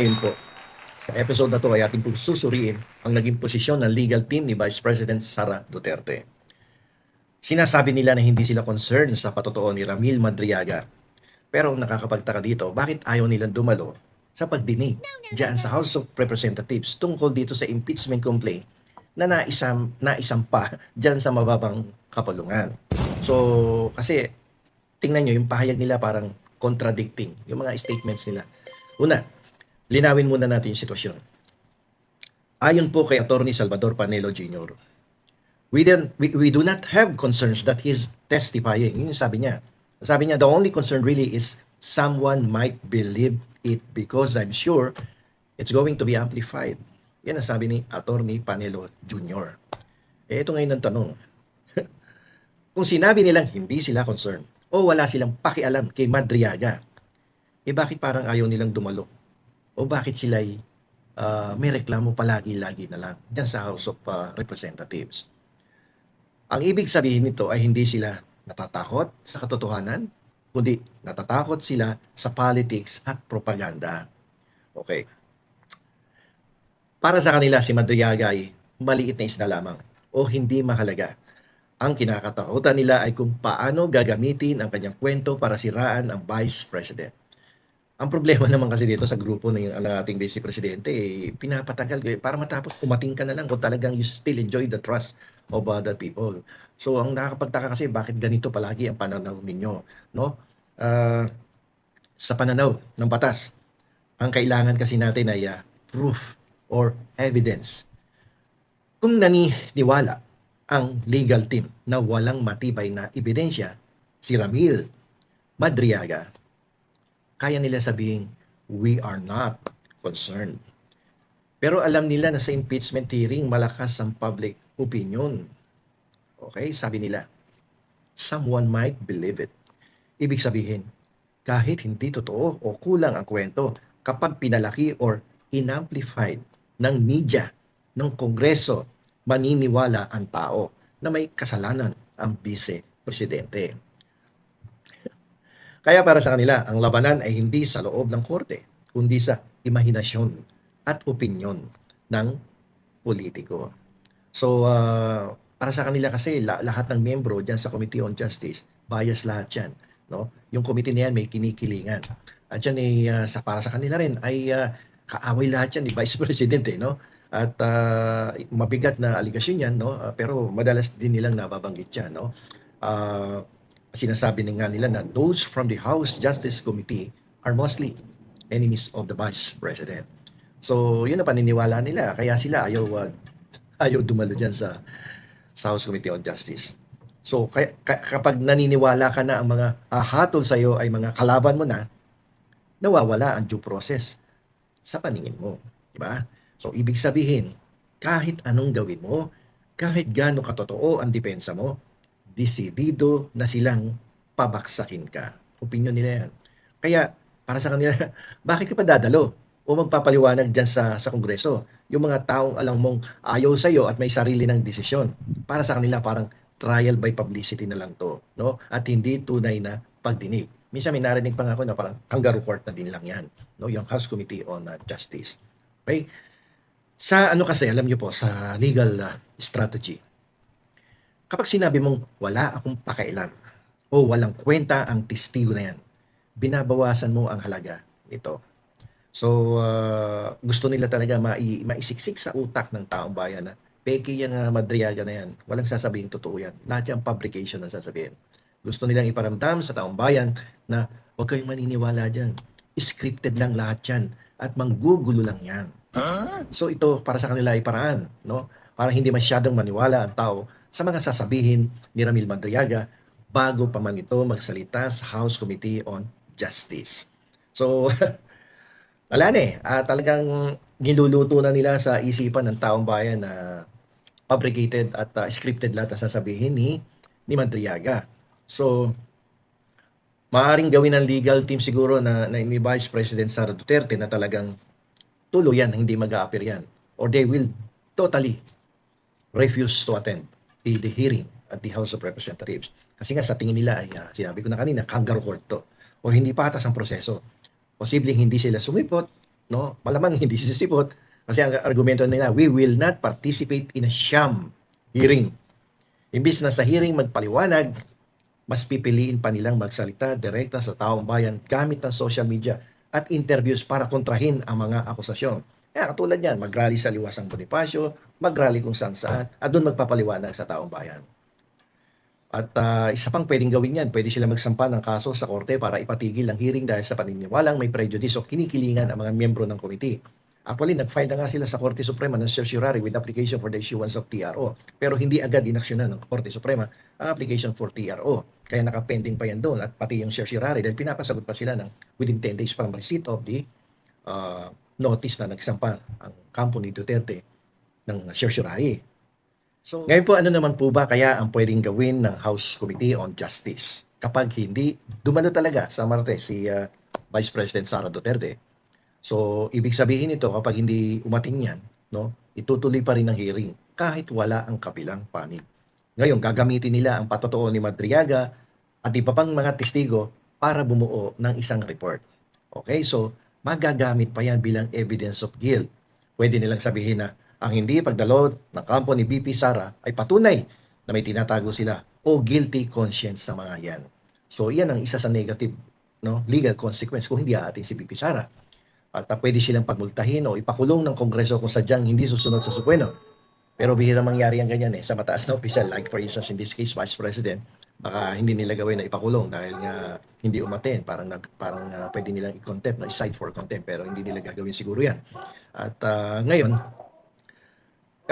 Ngayon po, sa episode na to ay ating pong susuriin ang naging posisyon ng legal team ni Vice President Sara Duterte. Sinasabi nila na hindi sila concerned sa patotoo ni Ramil Madriaga. Pero ang nakakapagtaka dito, bakit ayaw nilang dumalo sa pagdinig diyan sa House of Representatives tungkol dito sa impeachment complaint na naisampa diyan sa mababang kapulungan. So, kasi tingnan nyo yung pahayag nila parang contradicting yung mga statements nila. Una, linawin muna natin yung sitwasyon. Ayon po kay Attorney Salvador Panelo Jr., we do not have concerns that he's testifying. Yun yung sabi niya. Sabi niya, the only concern really is someone might believe it because I'm sure it's going to be amplified. Yan ang sabi ni Attorney Panelo Jr. Ito ngayon ang tanong. Kung sinabi nilang hindi sila concerned o wala silang pakialam kay Madriaga, bakit parang ayaw nilang dumalo? O bakit sila'y may reklamo palagi-lagi na lang dyan sa House of Representatives? Ang ibig sabihin nito ay hindi sila natatakot sa katotohanan, kundi natatakot sila sa politics at propaganda. Okay. Para sa kanila, si Madriaga ay maliit na isda lamang o hindi mahalaga. Ang kinakatakutan nila ay kung paano gagamitin ang kanyang kwento para siraan ang Vice President. Ang problema naman kasi dito sa grupo ng ating Vice Presidente, pinapatagal para matapos kumating ka na lang kung talagang you still enjoy the trust of other people. So ang nakakapagtaka kasi bakit ganito palagi ang pananaw ninyo, no? Sa pananaw ng batas, ang kailangan kasi natin ay proof or evidence. Kung naniniwala ang legal team na walang matibay na ebidensya, si Ramil Madriaga, kaya nila sabihin, we are not concerned. Pero alam nila na sa impeachment hearing, malakas ang public opinion. Okay, sabi nila, someone might believe it. Ibig sabihin, kahit hindi totoo o kulang ang kwento, kapag pinalaki or inamplified ng media, ng Kongreso, maniniwala ang tao na may kasalanan ang Vice Presidente. Kaya para sa kanila, ang labanan ay hindi sa loob ng korte, kundi sa imahinasyon at opinyon ng politiko. So, para sa kanila kasi, lahat ng miyembro dyan sa Committee on Justice, bias lahat yan. No? Yung committee na yan may kinikilingan. At yan para sa kanila rin ay kaaway lahat yan ni Vice President. No? At mabigat na aligasyon yan, no? Pero madalas din nilang nababanggit yan. No? Sinasabi nga nila na those from the House Justice Committee are mostly enemies of the Vice President. So, yun ang paniniwala nila. Kaya sila ayaw dumalo dyan sa House Committee on Justice. So, kapag naniniwala ka na ang mga hatol sa'yo ay mga kalaban mo na, nawawala ang due process sa paningin mo. Diba? So, ibig sabihin, kahit anong gawin mo, kahit gaano katotoo ang depensa mo, desidido na silang pabaksakin ka. Opinyon nila yan. Kaya, para sa kanila, bakit ka pa dadalo o magpapaliwanag dyan sa Kongreso? Yung mga taong alam mong ayaw sa'yo at may sarili ng desisyon. Para sa kanila, parang trial by publicity na lang to. No? At hindi tunay na pagdinig. Minsan may narinig pa nga ako na parang kangaroo court na din lang yan. No? Yung House Committee on Justice. Okay? Sa kasi, alam nyo po, sa legal strategy, kapag sinabi mong wala akong pakailan o walang kwenta ang testigo na yan, binabawasan mo ang halaga nito. So, gusto nila talaga maisiksik sa utak ng taong bayan na peke yung Madriaga na yan. Walang sasabihin totoo yan. Lahat yung fabrication ang sasabihin. Gusto nilang iparamdam sa taong bayan na huwag kayong maniniwala dyan. Scripted lang lahat yan at manggugulo lang yan. So, ito para sa kanila ay paraan, no? Para hindi masyadong maniwala ang tao sa mga sasabihin ni Ramil Madriaga bago pa man ito magsalita sa House Committee on Justice. So, wala na talagang niluluto na nila sa isipan ng taong bayan na fabricated at scripted lahat ang sasabihin ni Madriaga. So, maaaring gawin ng legal team siguro na ni Vice President Sara Duterte na talagang tuluyan, hindi mag-a-appear yan. Or they will totally refuse to attend the hearing at the House of Representatives. Kasi nga sa tingin nila ay, sinabi ko na kanina, kangaroo court to. O hindi patas ang proseso. Posibleng hindi sila sumipot no? Malamang hindi sisipot kasi ang argumento nila, we will not participate in a sham hearing. Imbis na sa hearing magpaliwanag, mas pipiliin pa nilang magsalita direkta sa taong bayan gamit ng social media at interviews para kontrahin ang mga akusasyon. Kaya katulad yan, mag-rally sa Liwasang Bonifacio, mag-rally kung saan-saan, at doon magpapaliwanag sa taong bayan. At isa pang pwedeng gawin yan, pwede sila magsampa ng kaso sa korte para ipatigil ang hearing dahil sa paniniwalang may prejudice o kinikilingan ang mga miyembro ng komite. Actually, nag-file na nga sila sa Korte Suprema ng certiorari with application for the issuance of TRO. Pero hindi agad inaksyonan ng Korte Suprema ang application for TRO. Kaya nakapending pa yan doon at pati yung certiorari dahil pinapasagot pa sila ng within 10 days from receipt of the notice na nagsampa ang kampo ni Duterte ng certiorari. So, ngayon po, ano naman po ba kaya ang pwedeng gawin ng House Committee on Justice kapag hindi dumalo talaga sa Martes si Vice President Sara Duterte? So, ibig sabihin ito, kapag hindi umating yan, no, itutuloy pa rin ang hearing kahit wala ang kabilang panig. Ngayon, gagamitin nila ang patotoo ni Madriaga at iba pang mga testigo para bumuo ng isang report. Okay, so magagamit pa yan bilang evidence of guilt. Pwede nilang sabihin na ang hindi pagdalo ng kampo ni BP Sara ay patunay na may tinatago sila o guilty conscience sa mga yan. So, yan ang isa sa negative, no, legal consequence kung hindi aating si BP Sara. At pwede silang pagmultahin o ipakulong ng Kongreso kung sadyang hindi susunod sa supueno. Pero bihira mangyari ang ganyan sa mataas na opisyal. Like for instance, in this case, Vice President, baka hindi nila gawin na ipakulong dahil nga hindi umaten. Parang pwede nilang i-contempt, i-cite for contempt, pero hindi nila gagawin siguro yan. At ngayon,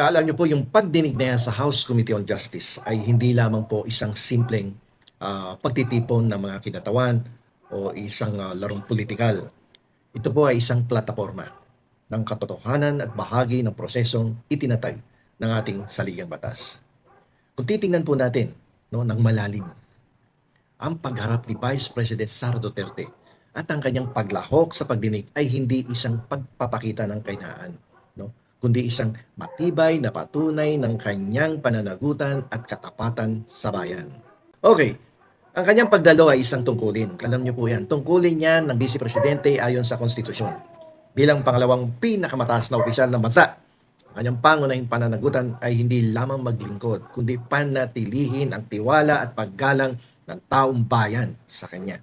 alam nyo po, yung pagdinig na yan sa House Committee on Justice ay hindi lamang po isang simpleng pagtitipon ng mga kinatawan o isang larong politikal. Ito po ay isang plataforma ng katotohanan at bahagi ng prosesong itinatag ng ating saligang batas. Kung titingnan po natin, no, ng malalim, ang pagharap ni Vice President Sara Duterte at ang kanyang paglahok sa pagdinig ay hindi isang pagpapakita ng kahinaan, no, kundi isang matibay na patunay ng kanyang pananagutan at katapatan sa bayan. Okay. Ang kanyang pagdalo ay isang tungkulin. Alam niyo po yan. Tungkulin niya ng Vice Presidente ayon sa konstitusyon. Bilang pangalawang pinakamataas na opisyal ng bansa, ang kanyang pangunahing pananagutan ay hindi lamang maglingkod, kundi panatilihin ang tiwala at paggalang ng taong bayan sa kanya.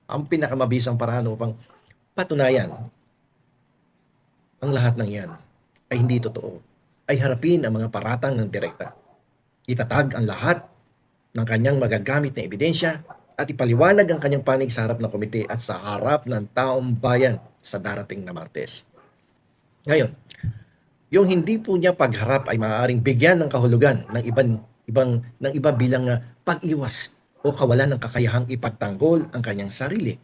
Ang pinakamabisang paraan upang patunayan ang lahat ng yan ay hindi totoo. Ay harapin ang mga paratang ng direkta. Itatag ang lahat ng kanyang magagamit na ebidensya at ipaliwanag ang kanyang panig sa harap ng komite at sa harap ng taong bayan sa darating na Martes. Ngayon, yung hindi po niya pagharap ay maaaring bigyan ng kahulugan ng iba bilang pag-iwas o kawalan ng kakayahang ipagtanggol ang kanyang sarili.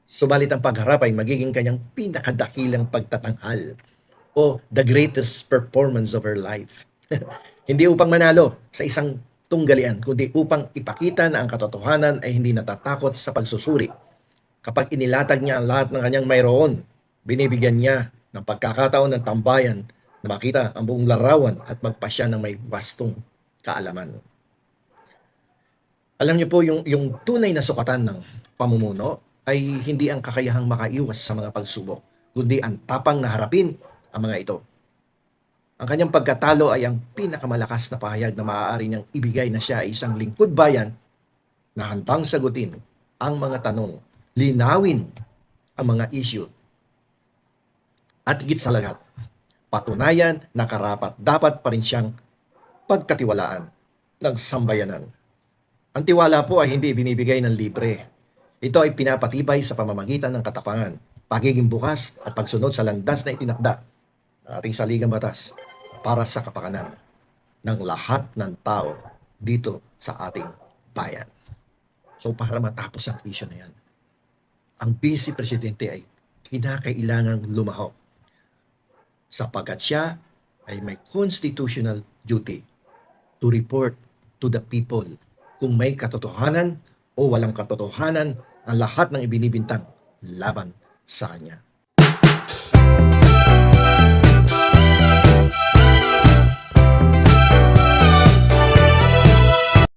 Subalit ang pagharap ay magiging kanyang pinakadakilang pagtatanghal o the greatest performance of her life. Hindi upang manalo sa isang tunggalian, kundi upang ipakita na ang katotohanan ay hindi natatakot sa pagsusuri. Kapag inilatag niya ang lahat ng kanyang mayroon, binibigyan niya ng pagkakataon ng tambayan na makita ang buong larawan at magpasya ng may bastong kaalaman. Alam niyo po, yung tunay na sukatan ng pamumuno ay hindi ang kakayahang makaiwas sa mga pagsubok, kundi ang tapang na harapin ang mga ito. Ang kanyang pagkatalo ay ang pinakamalakas na pahayag na maaari niyang ibigay na siya ay isang lingkod bayan na handang sagutin ang mga tanong, linawin ang mga issue, at higit sa lahat, patunayan na karapat dapat pa rin siyang pagkatiwalaan ng sambayanan. Ang tiwala po ay hindi binibigay ng libre. Ito ay pinapatibay sa pamamagitan ng katapangan, pagiging bukas at pagsunod sa landas na itinakda ng ating saligang batas para sa kapakanan ng lahat ng tao dito sa ating bayan. So para matapos ang issue na yan, ang Vice Presidente ay kinakailangang lumahok sapagkat siya ay may constitutional duty to report to the people kung may katotohanan o walang katotohanan ang lahat ng ibinibintang laban sa kanya.